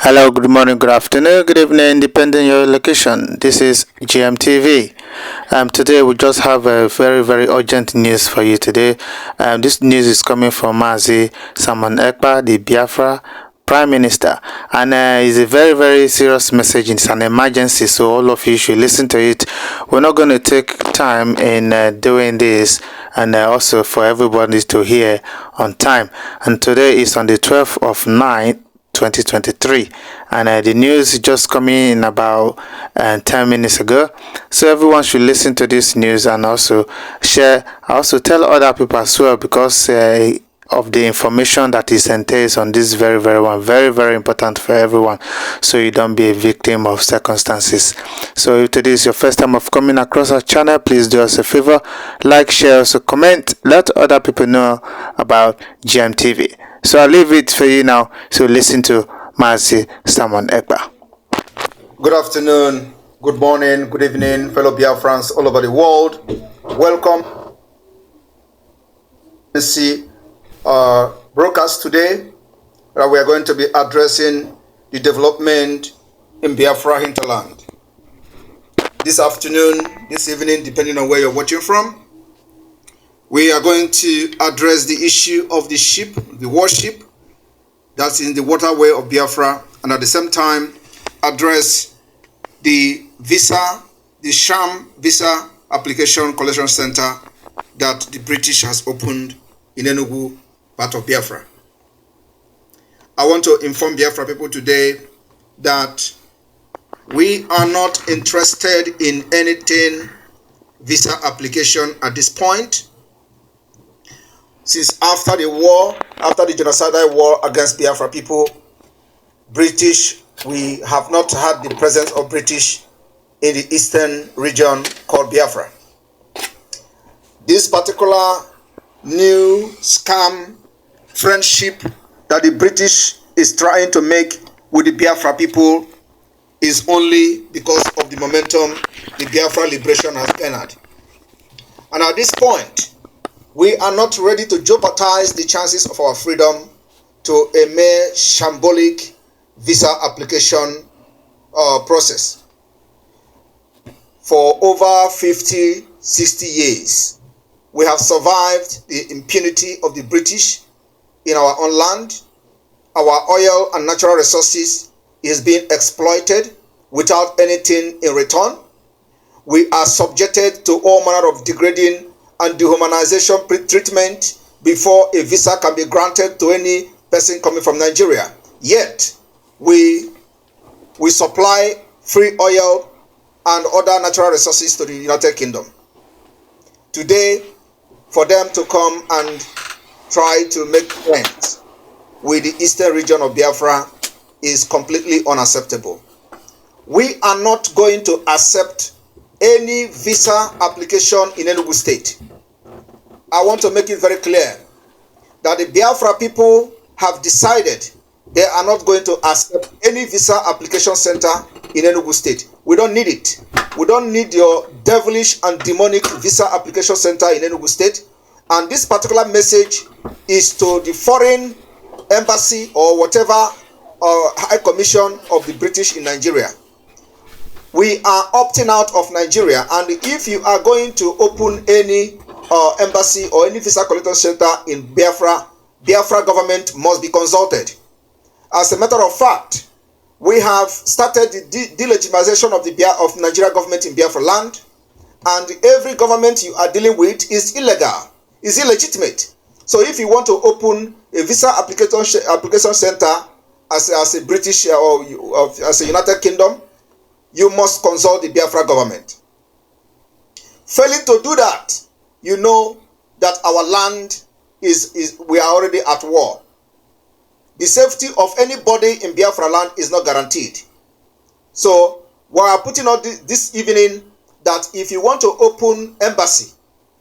Hello, good morning, good afternoon, good evening, depending on your location. This is GMTV. Today we just have a very urgent news for you today. This news is coming from Mazi Simon Ekpa, the Biafra Prime Minister, and it's a very serious message. It's an emergency, so all of you should listen to it. We're not going to take time in doing this, and also for everybody to hear on time. And today is on the 12th of 9th 2023, and the news is just coming in about 10 minutes ago, so everyone should listen to this news and also share, also tell other people as well, because of the information that is entails on this very important for everyone, so you don't be a victim of circumstances. So if today is your first time of coming across our channel, please do us a favor, like, share, also comment, let other people know about GMTV. So I'll leave it for you now. So listen to Mazi Simon Ekpa. Good afternoon, good morning, good evening, fellow Biafrans all over the world. Welcome to see our broadcast today. We are going to be addressing the development in Biafra hinterland. This afternoon, this evening, depending on where you're watching from, we are going to address the issue of the ship, the warship that's in the waterway of Biafra, and at the same time address the visa, the sham visa application collection center that the British has opened in Enugu, part of Biafra. I want to inform Biafra people today that we are not interested in anything visa application at this point. Since after the war, after the genocidal war against Biafra people, we have not had the presence of British in the eastern region called Biafra. This particular new scam friendship that the British is trying to make with the Biafra people is only because of the momentum the Biafra liberation has garnered. And at this point, we are not ready to jeopardize the chances of our freedom to a mere shambolic visa application process. For over 50, 60 years, we have survived the impunity of the British in our own land. Our oil and natural resources is being exploited without anything in return. We are subjected to all manner of degrading and dehumanization treatment before a visa can be granted to any person coming from Nigeria. Yet, we supply free oil and other natural resources to the United Kingdom. Today, for them to come and try to make friends with the eastern region of Biafra is completely unacceptable. We are not going to accept any visa application in Enugu State. I want to make it very clear that the Biafra people have decided they are not going to accept any visa application center in Enugu State. We don't need it. We don't need your devilish and demonic visa application center in Enugu State. And this particular message is to the foreign embassy or whatever high commission of the British in Nigeria. We are opting out of Nigeria, and if you are going to open any embassy or any visa collection center in Biafra, Biafra government must be consulted. As a matter of fact, we have started the delegitimization of Nigeria government in Biafra land, and every government you are dealing with is illegal, is illegitimate. So if you want to open a visa application center as a British or as a United Kingdom, you must consult the Biafra government. Failing to do that, you know that our land we are already at war. The safety of anybody in Biafra land is not guaranteed. So we are putting out this evening that if you want to open embassy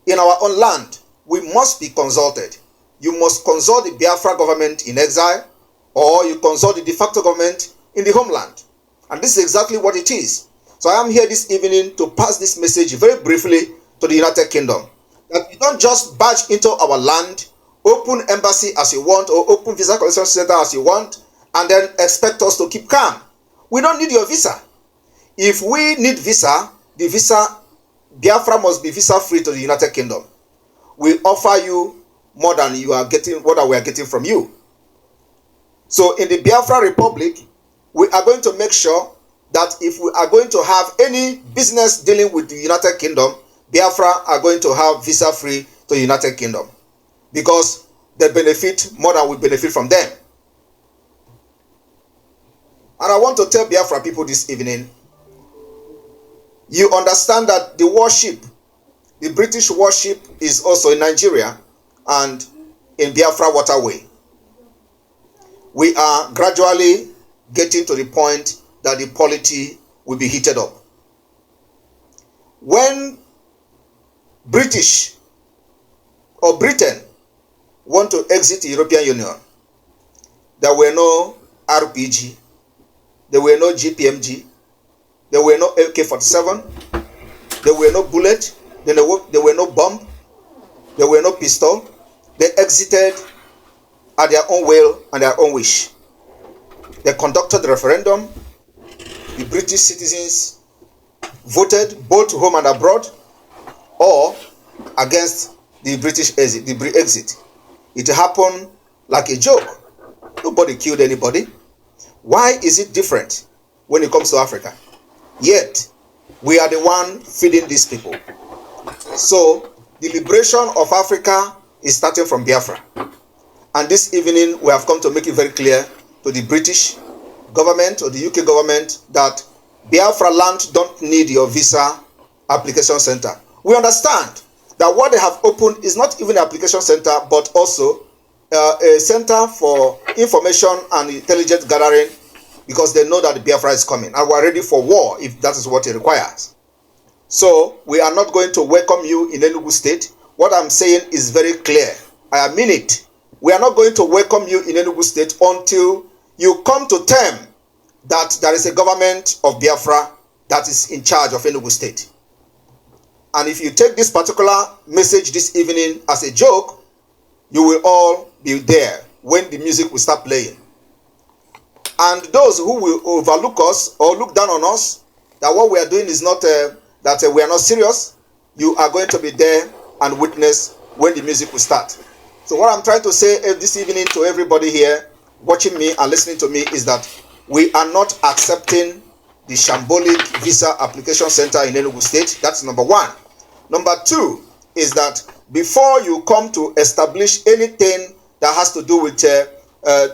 in our own land, we must be consulted. You must consult the Biafra government in exile, or you consult the de facto government in the homeland. And this is exactly what it is. So I am here this evening to pass this message very briefly to the United Kingdom. That you don't just barge into our land, open embassy as you want, or open visa collection center as you want, and then expect us to keep calm. We don't need your visa. If we need visa, the visa, Biafra must be visa free to the United Kingdom. We offer you more than you are getting, what we are getting from you. So in the Biafra Republic, we are going to make sure that if we are going to have any business dealing with the United Kingdom, Biafra are going to have visa free to the United Kingdom, because they benefit more than we benefit from them. And I want to tell Biafra people this evening, you understand that the warship, the British warship, is also in Nigeria and in Biafra waterway. We are gradually getting to the point that the polity will be heated up. When British or Britain want to exit the European Union, there were no RPG, there were no GPMG, there were no AK-47, there were no bullet, there were no bomb, there were no pistol. They exited at their own will and their own wish. They conducted the referendum. The British citizens voted both home and abroad or against the British exit, the exit. It happened like a joke. Nobody killed anybody. Why is it different when it comes to Africa? Yet, we are the one feeding these people. So, the liberation of Africa is starting from Biafra. And this evening, we have come to make it very clear to the British government or the UK government that Biafra land don't need your visa application center. We understand that what they have opened is not even an application center, but also a center for information and intelligence gathering, because they know that the Biafra is coming and we are ready for war if that is what it requires. So we are not going to welcome you in Enugu State. What I'm saying is very clear. I mean it. We are not going to welcome you in Enugu State until you come to term that there is a government of Biafra that is in charge of Enugu State. And if you take this particular message this evening as a joke, you will all be there when the music will start playing. And those who will overlook us or look down on us, that what we are doing is not, that we are not serious, you are going to be there and witness when the music will start. So what I'm trying to say this evening to everybody here watching me and listening to me is that we are not accepting the shambolic visa application center in Enugu State. That's number one. Number two is that before you come to establish anything that has to do with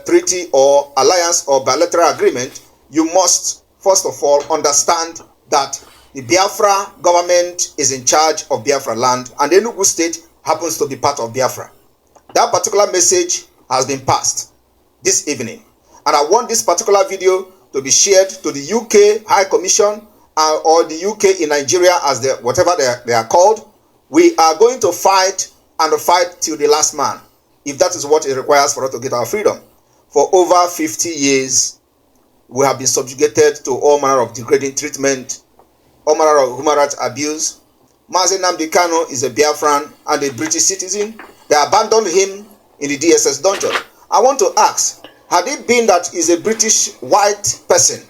treaty or alliance or bilateral agreement, you must first of all understand that the Biafra government is in charge of Biafra land and Enugu State happens to be part of Biafra. That particular message has been passed this evening. And I want this particular video to be shared to the UK High Commission or the UK in Nigeria, as whatever they are called. We are going to fight and fight till the last man, if that is what it requires for us to get our freedom. For over 50 years, we have been subjugated to all manner of degrading treatment, all manner of human rights abuse. Mazi Nnamdi Kanu is a Biafran and a British citizen. They abandoned him in the DSS dungeon. I want to ask, had it been that he's a British white person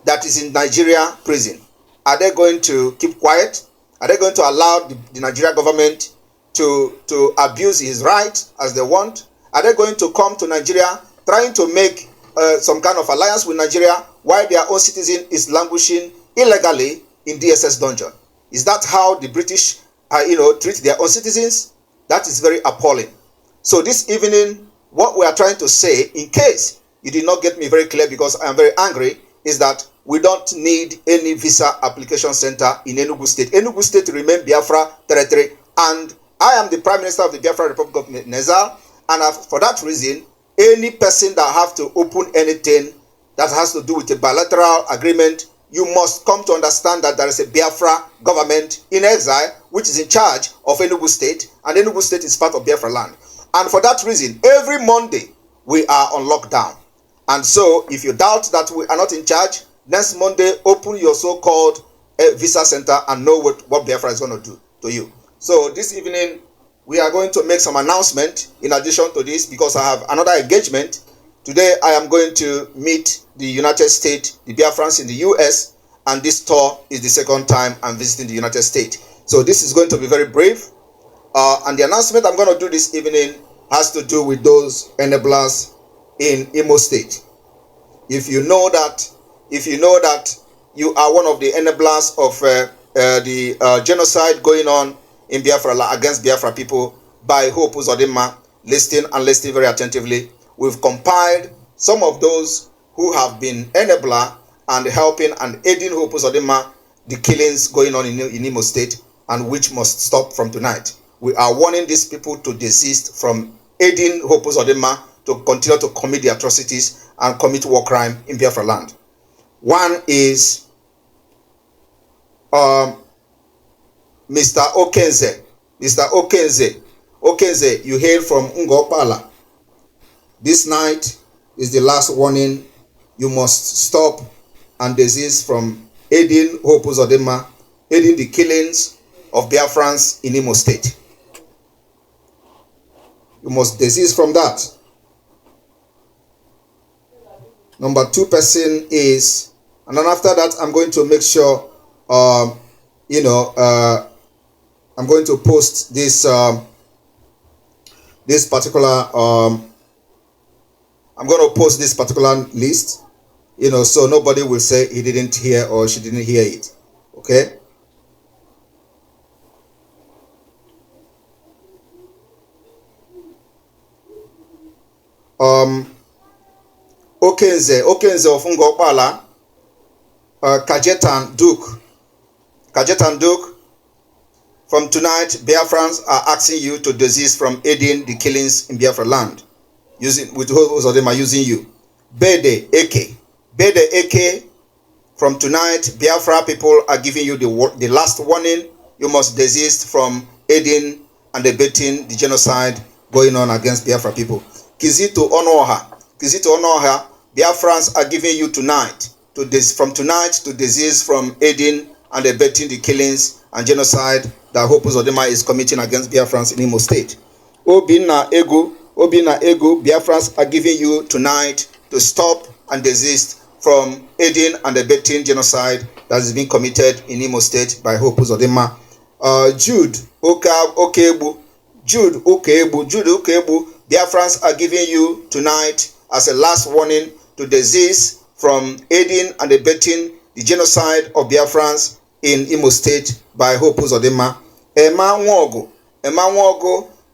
that is in Nigeria prison, are they going to keep quiet? Are they going to allow the Nigeria government to abuse his rights as they want? Are they going to come to Nigeria trying to make some kind of alliance with Nigeria while their own citizen is languishing illegally in DSS dungeon? Is that how the British treat their own citizens? That is very appalling. So this evening, what we are trying to say, in case you did not get me very clear because I am very angry, is that we don't need any visa application center in Enugu State. Enugu State remain Biafra territory, and I am the Prime Minister of the Biafra Republic of Nezal, and for that reason, any person that have to open anything that has to do with a bilateral agreement, you must come to understand that there is a Biafra government in exile which is in charge of Enugu State, and Enugu State is part of Biafra land. And for that reason, every Monday we are on lockdown. And so if you doubt that we are not in charge, next Monday open your so-called visa center and know what Biafra is going to do to you. So this evening we are going to make some announcement in addition to this, because I have another engagement Today I am going to meet the United States, the Biafrans in the US, and this tour is the second time I'm visiting the United States. So this is going to be very brief. And the announcement I'm going to do this evening has to do with those enablers in Imo State. If you know that you are one of the enablers of the genocide going on in Biafra against Biafra people by Hope Uzodinma, listening very attentively. We've compiled some of those who have been enabler and helping and aiding Hope Uzodinma, the killings going on in Imo State, and which must stop from tonight. We are warning these people to desist from aiding Hope Uzodinma to continue to commit the atrocities and commit war crime in Biafra land. One is Mr. Okenze. Mr. Okenze, you hail from Ngopala. This night is the last warning. You must stop and desist from aiding Hope Uzodinma, aiding the killings of Biafrans in Imo State. You must desist from that. Number 2 person is, and then after that, I'm going to make sure, I'm going to post this this particular, I'm going to post this particular list, so nobody will say he didn't hear or she didn't hear it. Okay. Okenze of Ngopala, Kajetan Duke, from tonight, Biafrans are asking you to desist from aiding the killings in Biafra land, with those of them are using you. Bede Eke, from tonight, Biafra people are giving you the last warning. You must desist from aiding and abetting the genocide going on against Biafra people. Kizito Onoha, Biafrans are giving you tonight to desist from aiding and abetting the killings and genocide that Hope Uzodinma is committing against Biafrans in Imo State. Obina Egu, Biafrans are giving you tonight to stop and desist from aiding and abetting genocide that is being committed in Imo State by Hope Uzodinma. Jude Okebu, Biafrans are giving you tonight as a last warning to desist from aiding and abetting the genocide of Biafrans in Imo State by Hope Uzodinma. Emma Nwogo,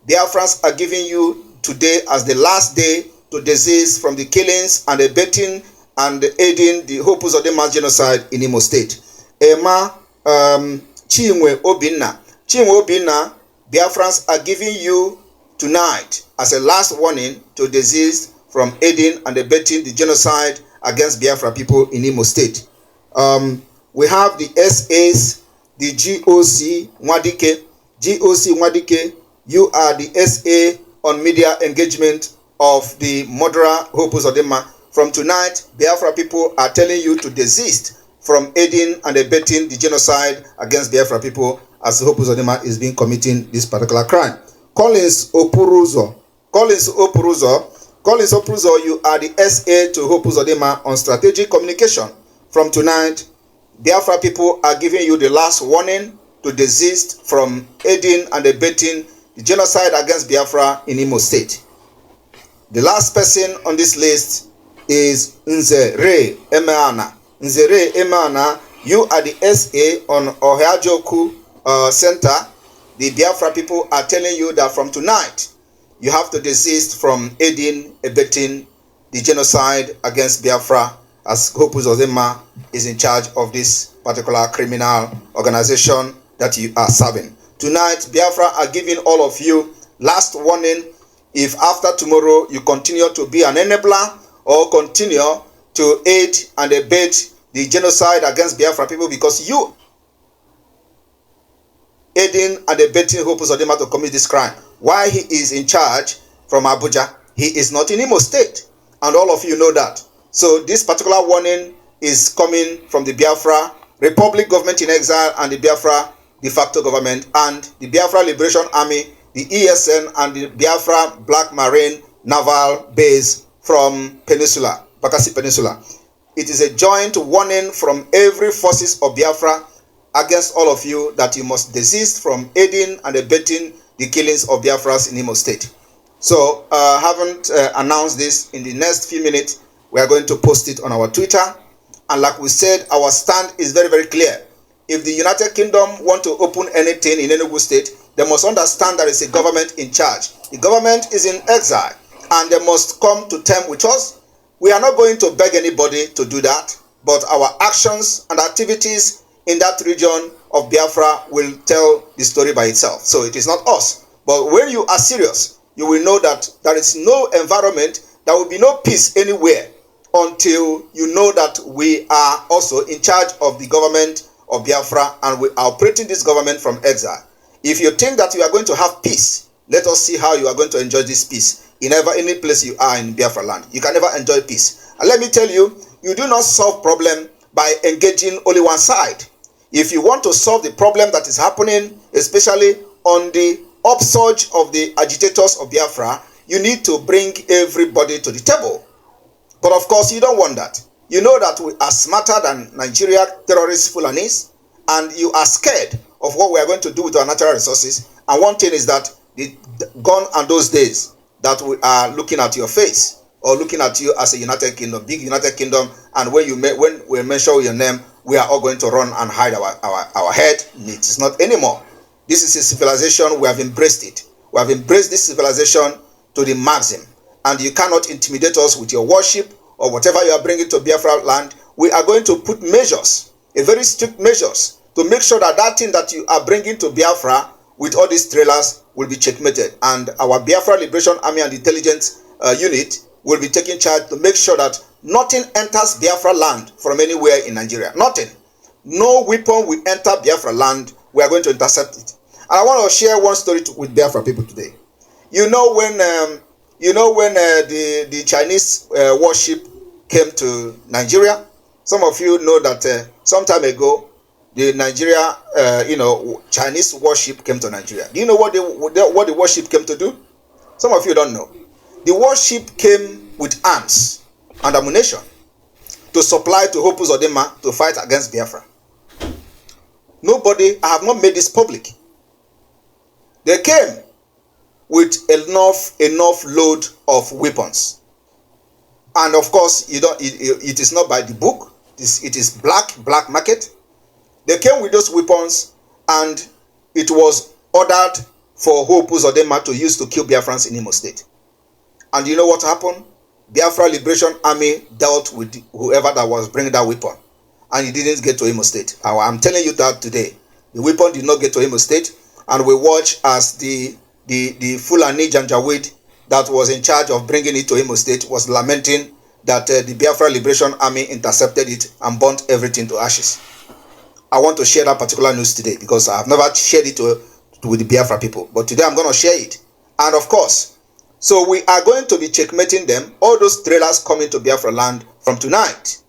Biafrans are giving you today as the last day to desist from the killings and abetting and aiding the Hope Uzodinma genocide in Imo State. Emma Chinwe Obinna, Biafrans are giving you tonight as a last warning to desist from aiding and abetting the genocide against Biafra people in Imo State. We have the SAs, the GOC Nwadike, you are the SA on media engagement of the murderer Hope Uzodinma. From tonight, Biafra people are telling you to desist from aiding and abetting the genocide against Biafra people as Hope Uzodinma is being committing this particular crime. Collins Opuruzo, you are the SA to Hope Uzodinma on strategic communication. From tonight, Biafra people are giving you the last warning to desist from aiding and abetting the genocide against Biafra in Imo State. The last person on this list is Nzere Emeana. You are the SA on Ohajoku Center. The Biafra people are telling you that from tonight, you have to desist from aiding, abetting the genocide against Biafra, as Hope Uzodinma is in charge of this particular criminal organization that you are serving. Tonight, Biafra are giving all of you last warning. If after tomorrow you continue to be an enabler or continue to aid and abet the genocide against Biafra people because you aiding and abetting Hope Uzodinma to commit this crime, while he is in charge from Abuja, he is not in Imo State, and all of you know that. So this particular warning is coming from the Biafra Republic government in exile and the Biafra de facto government and the Biafra Liberation Army, the ESN, and the Biafra Black Marine Naval Base from Peninsula, Bakassi Peninsula. It is a joint warning from every forces of Biafra against all of you that you must desist from aiding and abetting the killings of Biafras in Imo State. So, haven't announced this. In the next few minutes, we are going to post it on our Twitter. And like we said, our stand is very, very clear. If the United Kingdom want to open anything in Enugu State, they must understand there is a government in charge. The government is in exile, and they must come to terms with us. We are not going to beg anybody to do that, but our actions and activities in that region of Biafra will tell the story by itself. So it is not us. But when you are serious, you will know that there is no environment, there will be no peace anywhere until you know that we are also in charge of the government of Biafra and we are operating this government from exile. If you think that you are going to have peace, let us see how you are going to enjoy this peace in any place you are in Biafra land. You can never enjoy peace. And let me tell you, you do not solve problem by engaging only one side. If you want to solve the problem that is happening, especially on the upsurge of the agitators of Biafra, you need to bring everybody to the table. But of course, you don't want that. You know that we are smarter than Nigeria terrorist Fulanis, and you are scared of what we are going to do with our natural resources. And one thing is that the gone are those days that we are looking at your face or looking at you as a United Kingdom, big United Kingdom, and when we mention your name, we are all going to run and hide our head. It is not anymore. This is a civilization, we have embraced it. We have embraced this civilization to the maximum. And you cannot intimidate us with your worship or whatever you are bringing to Biafra land. We are going to put measures, a very strict measures, to make sure that that thing that you are bringing to Biafra with all these trailers will be checkmated. And our Biafra Liberation Army and Intelligence Unit will be taking charge to make sure that nothing enters Biafra land from anywhere in Nigeria. Nothing. No weapon will enter Biafra land. We are going to intercept it. And I want to share one story with Biafra people today. You know when the Chinese warship came to Nigeria, some of you know that some time ago, the Nigeria, Chinese warship came to Nigeria. Do you know what the warship came to do? Some of you don't know. The warship came with arms and ammunition to supply to Hope Uzodinma to fight against Biafra. Nobody, I have not made this public. They came with enough load of weapons, and of course, it is not by the book. It is black market. They came with those weapons, and it was ordered for Hope Uzodinma to use to kill Biafrans in Imo State. And you know what happened? Biafra Liberation Army dealt with whoever that was bringing that weapon, and it didn't get to Imo State. I'm telling you that today, the weapon did not get to Imo State, and we watch as the Fulani Janjaweed that was in charge of bringing it to Imo State was lamenting that the Biafra Liberation Army intercepted it and burnt everything to ashes. I want to share that particular news today because I have never shared it with the Biafra people, but today I'm going to share it. And of course, so we are going to be checkmating them. All those trailers coming to Biafra land from tonight,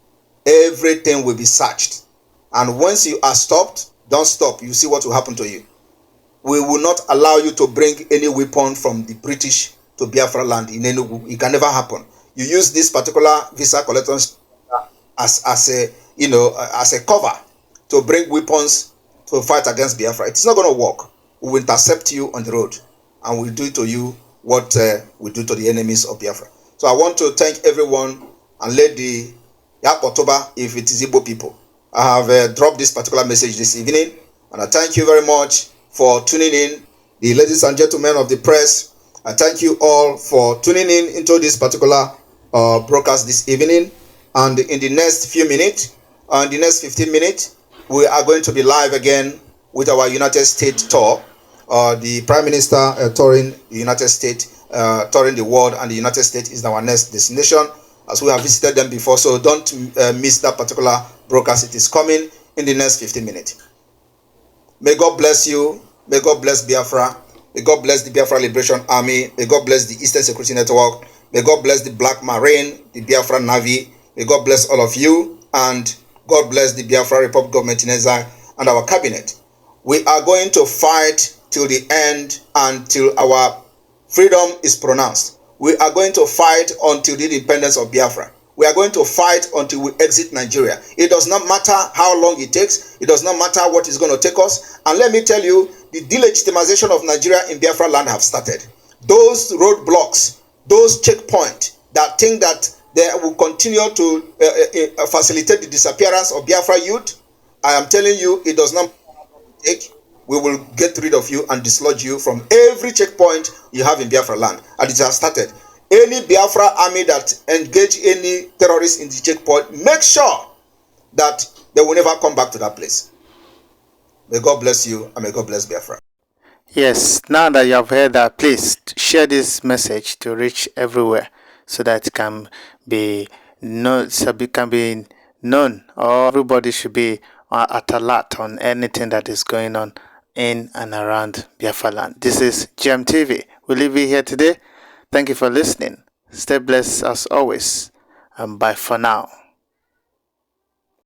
everything will be searched. And once you are stopped, don't stop. You see what will happen to you. We will not allow you to bring any weapon from the British to Biafra land in Enugu. It can never happen. You use this particular visa collection as a cover to bring weapons to fight against Biafra. It's not going to work. We will intercept you on the road, and we'll do to you what we do to the enemies of Biafra. So I want to thank everyone and let the Yapotoba, if it is Igbo people. I have dropped this particular message this evening, and I thank you very much for tuning in. The ladies and gentlemen of the press, I thank you all for tuning in into this particular broadcast this evening. And in the next few minutes, in the next 15 minutes, we are going to be live again with our United States tour. The Prime Minister touring the United States, touring the world, and the United States is our next destination, as we have visited them before. So don't miss that particular broadcast. It is coming in the next 15 minutes. May God bless you. May God bless Biafra. May God bless the Biafra Liberation Army. May God bless the Eastern Security Network. May God bless the Black Marine, the Biafra Navy. May God bless all of you. And God bless the Biafra Republic Government in Exile and our cabinet. We are going to fight till the end until our freedom is pronounced. We are going to fight until the independence of Biafra. We are going to fight until we exit Nigeria. It does not matter how long it takes. It does not matter what is going to take us. And let me tell you, the delegitimization of Nigeria in Biafra land have started. Those roadblocks, those checkpoints that think that they will continue to facilitate the disappearance of Biafra youth, I am telling you, it does not take. We will get rid of you and dislodge you from every checkpoint you have in Biafra land. And it has started. Any Biafra army that engage any terrorists in the checkpoint, make sure that they will never come back to that place. May God bless you and may God bless Biafra. Yes, now that you have heard that, please share this message to reach everywhere so that it can be known, or everybody should be at alert on anything that is going on in and around Biafra land. This is GMTV. We leave you here today. Thank you for listening. Stay blessed as always, and bye for now.